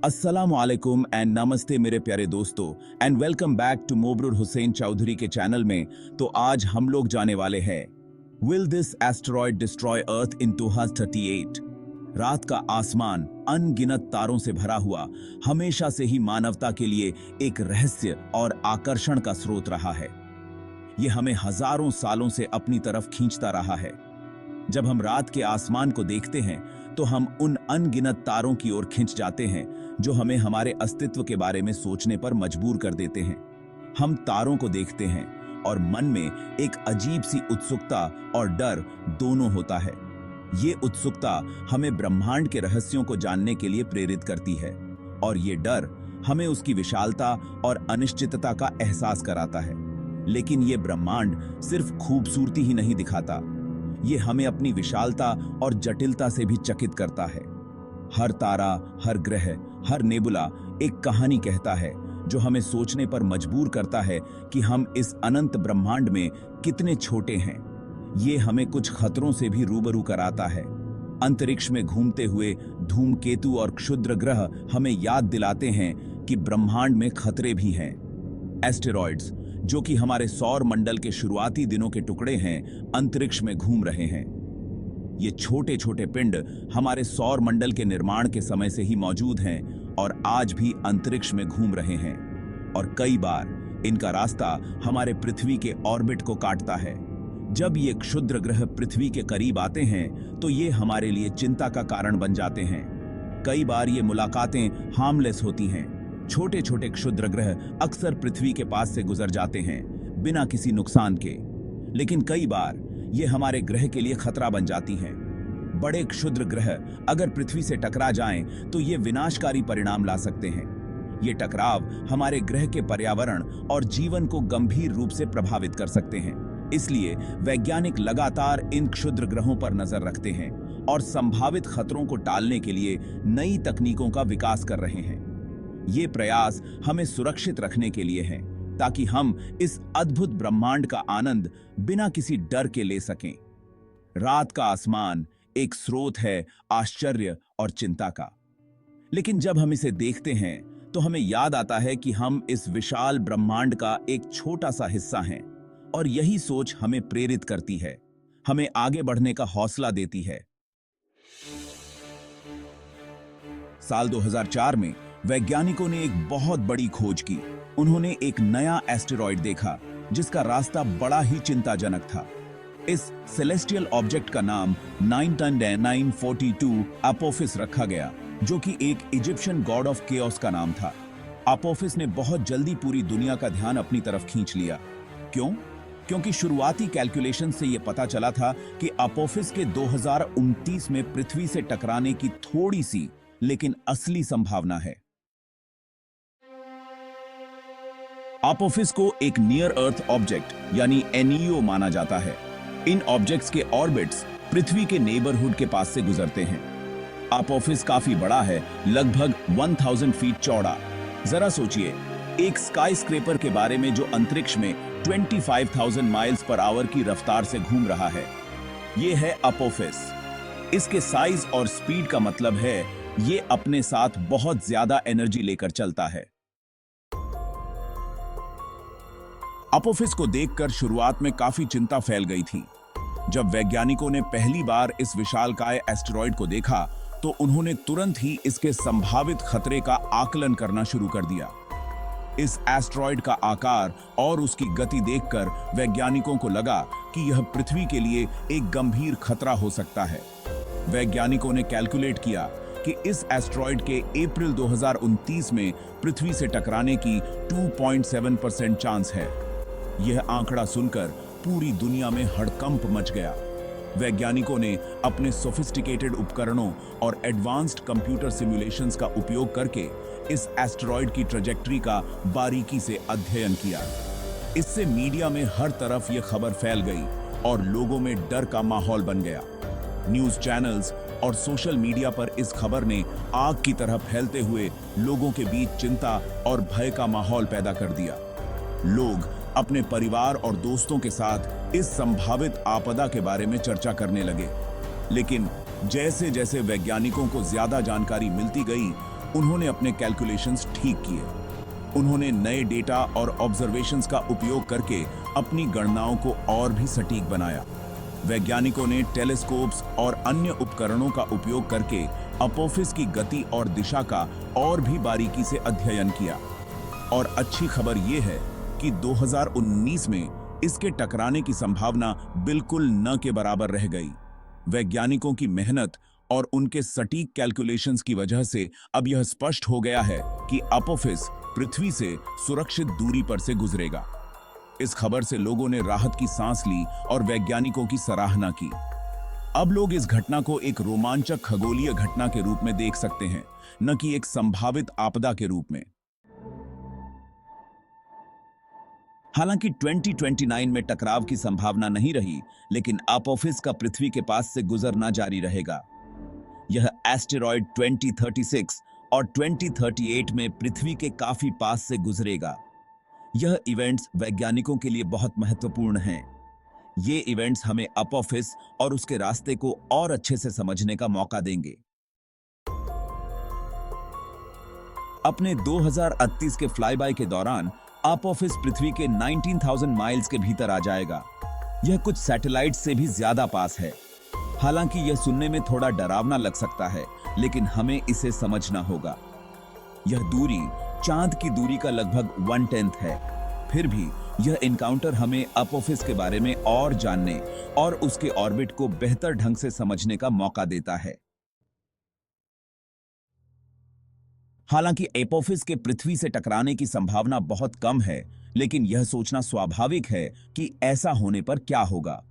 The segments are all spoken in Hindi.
अस्सलामु अलैकुम एंड नमस्ते मेरे प्यारे दोस्तों and welcome back to Mobroor Hussain Chaudhary के चैनल में। तो आज हम लोग जाने वाले हैं विल दिस एस्टेरॉयड डिस्ट्रॉय अर्थ इन 2038। रात का आसमान अनगिनत तारों से भरा हुआ हमेशा से ही मानवता के लिए एक रहस्य और आकर्षण का स्रोत रहा है। यह हमें हजारों सालों से अपनी तरफ खींचता रहा है। जब हम रात के आसमान को देखते हैं तो हम उन अनगिनत तारों की ओर खिंच जाते हैं जो हमें हमारे अस्तित्व के बारे में सोचने पर मजबूर कर देते हैं। हम तारों को देखते हैं और मन में एक अजीब सी उत्सुकता और डर दोनों होता है। ये उत्सुकता हमें ब्रह्मांड के रहस्यों को जानने के लिए प्रेरित करती है और ये डर हमें उसकी विशालता और अनिश्चितता का एहसास कराता है। लेकिन ये ब्रह्मांड सिर्फ खूबसूरती ही नहीं दिखाता, ये हमें अपनी विशालता और जटिलता से भी चकित करता है। हर तारा, हर ग्रह, हर नेबुला एक कहानी कहता है जो हमें सोचने पर मजबूर करता है कि हम इस अनंत ब्रह्मांड में कितने छोटे हैं। ये हमें कुछ खतरों से भी रूबरू कराता है। अंतरिक्ष में घूमते हुए धूमकेतु और क्षुद्र ग्रह हमें याद दिलाते हैं कि ब्रह्मांड में खतरे भी हैं। एस्टेरॉयड्स, जो कि हमारे सौर मंडल के शुरुआती दिनों के टुकड़े हैं, अंतरिक्ष में घूम रहे हैं। ये छोटे छोटे पिंड हमारे सौर मंडल के निर्माण के समय से ही मौजूद हैं और आज भी अंतरिक्ष में घूम रहे हैं और कई बार इनका रास्ता हमारे पृथ्वी के ऑर्बिट को काटता है। जब ये क्षुद्र ग्रह पृथ्वी के करीब आते हैं तो ये हमारे लिए चिंता का कारण बन जाते हैं। कई बार ये मुलाकातें हार्मलेस होती हैं। छोटे छोटे क्षुद्र ग्रह अक्सर पृथ्वी के पास से गुजर जाते हैं बिना किसी नुकसान के, लेकिन कई बार ये हमारे ग्रह के लिए खतरा बन जाती हैं। बड़े क्षुद्र ग्रह अगर पृथ्वी से टकरा जाएं तो ये विनाशकारी परिणाम ला सकते हैं। ये टकराव हमारे ग्रह के पर्यावरण और जीवन को गंभीर रूप से प्रभावित कर सकते हैं। इसलिए वैज्ञानिक लगातार इन क्षुद्र ग्रहों पर नजर रखते हैं और संभावित खतरों को टालने के लिए नई तकनीकों का विकास कर रहे हैं। ये प्रयास हमें सुरक्षित रखने के लिए हैं ताकि हम इस अद्भुत ब्रह्मांड का आनंद बिना किसी डर के ले सकें। रात का आसमान एक स्रोत है आश्चर्य और चिंता का, लेकिन जब हम इसे देखते हैं तो हमें याद आता है कि हम इस विशाल ब्रह्मांड का एक छोटा सा हिस्सा हैं और यही सोच हमें प्रेरित करती है, हमें आगे बढ़ने का हौसला देती है। साल 2004 में वैज्ञानिकों ने एक बहुत बड़ी खोज की। उन्होंने एक नया एस्टेरॉयड देखा जिसका रास्ता बड़ा ही चिंताजनक था। इस सेलेस्टियल ऑब्जेक्ट का नाम 942 अपोफिस रखा गया, जो कि एक इजिप्शियन गॉड ऑफ केओस का नाम था। अपोफिस ने बहुत जल्दी पूरी दुनिया का ध्यान अपनी तरफ खींच लिया। क्यों? क्योंकि शुरुआती कैलकुलेशन से यह पता चला था कि अपोफिस के 2029 में पृथ्वी से टकराने की थोड़ी सी लेकिन असली संभावना है। अपोफिस को एक नियर अर्थ ऑब्जेक्ट यानी एनईओ माना जाता है। इन ऑब्जेक्ट्स के ऑर्बिट्स पृथ्वी के नेबरहुड के पास से गुजरते हैं। अपोफिस काफी बड़ा है, लगभग 1000 फीट चौड़ा। जरा सोचिए, एक स्काई स्क्रेपर के बारे में जो अंतरिक्ष में 25,000 माइल्स पर आवर की रफ्तार से घूम रहा है। यह है अपोफिस। इसके साइज और स्पीड का मतलब है ये अपने साथ बहुत ज्यादा एनर्जी लेकर चलता है। अपोफिस को देखकर शुरुआत में काफी चिंता फैल गई थी। जब वैज्ञानिकों ने पहली बार इस विशालकाय एस्टेरॉयड को देखा तो उन्होंने तुरंत ही इसके संभावित खतरे का आकलन करना शुरू कर दिया। इस एस्टेरॉयड का आकार और उसकी गति देखकर वैज्ञानिकों को लगा कि यह पृथ्वी के लिए एक गंभीर खतरा हो सकता है। वैज्ञानिकों ने कैलकुलेट किया कि इस एस्टेरॉयड के अप्रैल 2029 में पृथ्वी से टकराने की 2.7% चांस है। यह आंकड़ा सुनकर पूरी दुनिया में हड़कंप मच गया। वैज्ञानिकों ने अपने सोफिस्टिकेटेड उपकरणों और एडवांस्ड कंप्यूटर सिमुलेशंस का उपयोग करके इस एस्टेरॉयड की ट्रैजेक्टरी का बारीकी से अध्ययन किया। इससे मीडिया में हर तरफ यह खबर फैल गई और लोगों में डर का माहौल बन गया। न्यूज चैनल्स और सोशल मीडिया पर इस खबर ने आग की तरह फैलते हुए लोगों के बीच चिंता और भय का माहौल पैदा कर दिया। लोग अपने परिवार और दोस्तों के साथ इस संभावित आपदा के बारे में चर्चा करने लगे। लेकिन जैसे जैसे वैज्ञानिकों को ज्यादा जानकारी मिलती गई, उन्होंने अपने कैलकुलेशंस ठीक किए। उन्होंने नए डेटा और ऑब्जर्वेशंस का उपयोग करके अपनी गणनाओं को और भी सटीक बनाया। वैज्ञानिकों ने टेलीस्कोप्स और अन्य उपकरणों का उपयोग करके अपोफिस की गति और दिशा का और भी बारीकी से अध्ययन किया। और अच्छी खबर यह है कि 2019 में इसके टकराने की संभावना बिल्कुल न के बराबर रह गई। वैज्ञानिकों की मेहनत और उनके सटीक कैलकुलेशंस की वजह से अब यह स्पष्ट हो गया है कि अपोफिस पृथ्वी से सुरक्षित दूरी पर से गुजरेगा। इस खबर से लोगों ने राहत की सांस ली और वैज्ञानिकों की सराहना की। अब लोग इस घटना को एक रोमांचक खगोलीय घटना के रूप में देख सकते हैं, न कि एक संभावित आपदा के रूप में। हालांकि 2029 में टकराव की संभावना नहीं रही, लेकिन अपोफिस का पृथ्वी के पास से गुजरना जारी रहेगा। यह एस्टेरॉयड 2036 और 2038 में पृथ्वी के काफी पास से गुजरेगा। यह इवेंट्स वैज्ञानिकों के लिए बहुत महत्वपूर्ण हैं। ये इवेंट्स हमें अपोफिस और उसके रास्ते को और अच्छे से समझने का मौका देंगे। अपने 2038 के फ्लाईबाय के दौरान अपोफिस पृथ्वी के 19,000 माइल्स के भीतर आ जाएगा। यह कुछ सैटेलाइट से भी ज्यादा पास है। हालांकि यह सुनने में थोड़ा डरावना लग सकता है, लेकिन हमें इसे समझना होगा। यह दूरी चांद की दूरी का लगभग 1/10 है। फिर भी यह इनकाउंटर हमें अपोफिस के बारे में और जानने और उसके ऑर्बिट को बेहतर ढंग से समझने का मौका देता है। हालांकि एपोफिस के पृथ्वी से टकराने की संभावना बहुत कम है, लेकिन यह सोचना स्वाभाविक है कि ऐसा होने पर क्या होगा।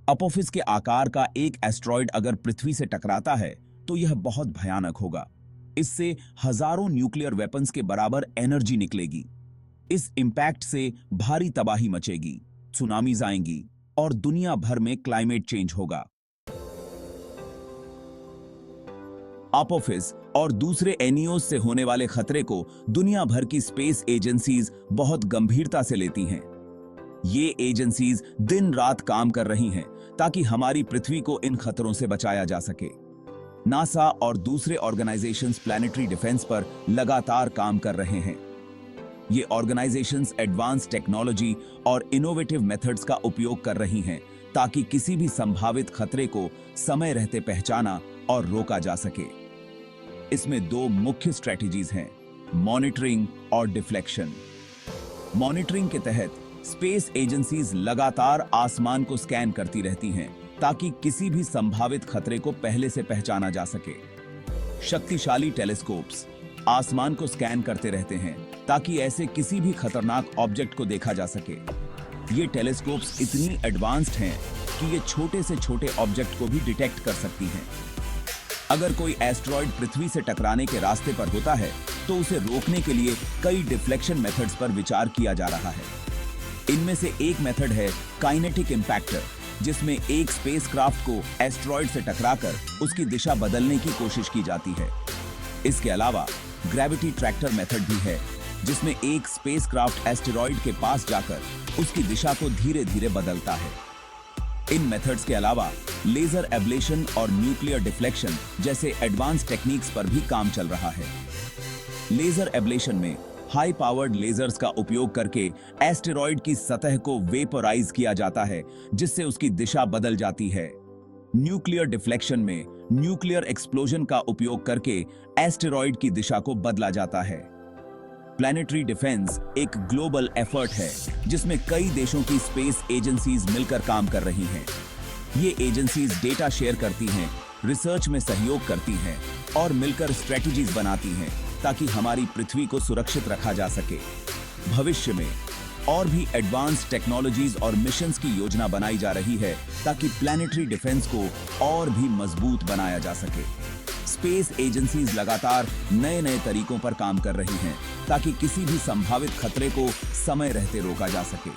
अपोफिस के आकार का एक एस्ट्रॉयड अगर पृथ्वी से टकराता है तो यह बहुत भयानक होगा। इससे हजारों न्यूक्लियर वेपन्स के बराबर एनर्जी निकलेगी। इस इंपैक्ट से भारी तबाही मचेगी, सुनामीज आएंगी और दुनिया भर में क्लाइमेट चेंज होगा। अपोफिस और दूसरे एनियोस से होने वाले खतरे को दुनिया भर की स्पेस एजेंसीज बहुत गंभीरता से लेती हैं। ये एजेंसीज दिन रात काम कर रही हैं ताकि हमारी पृथ्वी को इन खतरों से बचाया जा सके। नासा और दूसरे ऑर्गेनाइजेशंस प्लैनेटरी डिफेंस पर लगातार काम कर रहे हैं। ये ऑर्गेनाइजेशंस एडवांस टेक्नोलॉजी और इनोवेटिव मेथड्स का उपयोग कर रही हैं ताकि किसी भी संभावित खतरे को समय रहते पहचाना और रोका जा सके। इसमें दो मुख्य स्ट्रेटजीज हैं, मॉनिटरिंग और डिफ्लेक्शन। मॉनिटरिंग के तहत स्पेस एजेंसीज लगातार आसमान को स्कैन करती रहती हैं ताकि किसी भी संभावित खतरे को पहले से पहचाना जा सके। शक्तिशाली टेलीस्कोप्स आसमान को स्कैन करते रहते हैं ताकि ऐसे किसी भी खतरनाक ऑब्जेक्ट को देखा जा सके। ये टेलीस्कोप्स इतनी एडवांस्ड हैं कि ये छोटे से छोटे ऑब्जेक्ट को भी डिटेक्ट कर सकती हैं। अगर कोई एस्ट्रॉयड पृथ्वी से टकराने के रास्ते पर होता है तो उसे रोकने के लिए कई डिफ्लेक्शन मेथड्स पर विचार किया जा रहा है। इनमें से एक मेथड है काइनेटिक इंपैक्टर, जिसमें एक स्पेसक्राफ्ट को एस्ट्रॉयड से टकराकर उसकी दिशा बदलने की कोशिश की जाती है। इसके अलावा ग्रेविटी ट्रैक्टर मेथड भी है, जिसमें एक स्पेसक्राफ्ट एस्टेरॉयड के पास जाकर उसकी दिशा को धीरे धीरे बदलता है। इन मेथड्स के अलावा लेजर एब्लेशन और न्यूक्लियर डिफ्लेक्शन जैसे एडवांस टेक्निक्स पर भी काम चल रहा है। लेजर एब्लेशन में हाई पावर्ड लेजर्स का उपयोग करके एस्टेरॉयड की सतह को वेपोराइज किया जाता है, जिससे उसकी दिशा बदल जाती है। न्यूक्लियर डिफ्लेक्शन में न्यूक्लियर एक्सप्लोजन का उपयोग करके एस्टेरॉयड की दिशा को बदला जाता है। प्लैनेटरी डिफेंस एक ग्लोबल एफर्ट है जिसमें कई देशों की स्पेस एजेंसीज मिलकर काम कर रही हैं। ये एजेंसीज डेटा शेयर करती हैं, रिसर्च में सहयोग करती हैं और मिलकर स्ट्रेटजीज बनाती हैं ताकि हमारी पृथ्वी को सुरक्षित रखा जा सके। भविष्य में और भी एडवांस टेक्नोलॉजीज और मिशंस की योजना बनाई जा रही है ताकि प्लैनेटरी डिफेंस को और भी मजबूत बनाया जा सके। स्पेस एजेंसीज लगातार नए नए तरीकों पर काम कर रही हैं ताकि किसी भी संभावित खतरे को समय रहते रोका जा सके।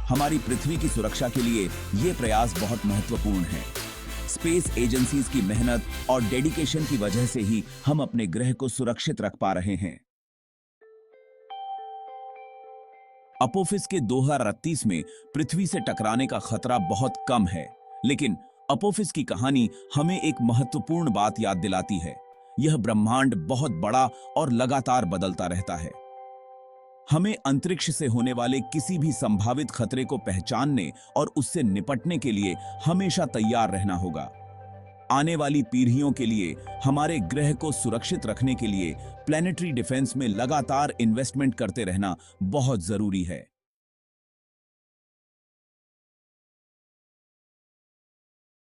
हमारी पृथ्वी की सुरक्षा के लिए ये प्रयास बहुत महत्वपूर्ण है। स्पेस एजेंसीज की मेहनत और डेडिकेशन की वजह से ही हम अपने ग्रह को सुरक्षित रख पा रहे हैं। अपोफिस के 2038 में पृथ्वी से टकराने का खतरा बहुत कम है, लेकिन अपोफिस की कहानी हमें एक महत्वपूर्ण बात याद दिलाती है। यह ब्रह्मांड बहुत बड़ा और लगातार बदलता रहता है। हमें अंतरिक्ष से होने वाले किसी भी संभावित खतरे को पहचानने और उससे निपटने के लिए हमेशा तैयार रहना होगा। आने वाली पीढ़ियों के लिए हमारे ग्रह को सुरक्षित रखने के लिए प्लैनेटरी डिफेंस में लगातार इन्वेस्टमेंट करते रहना बहुत जरूरी है।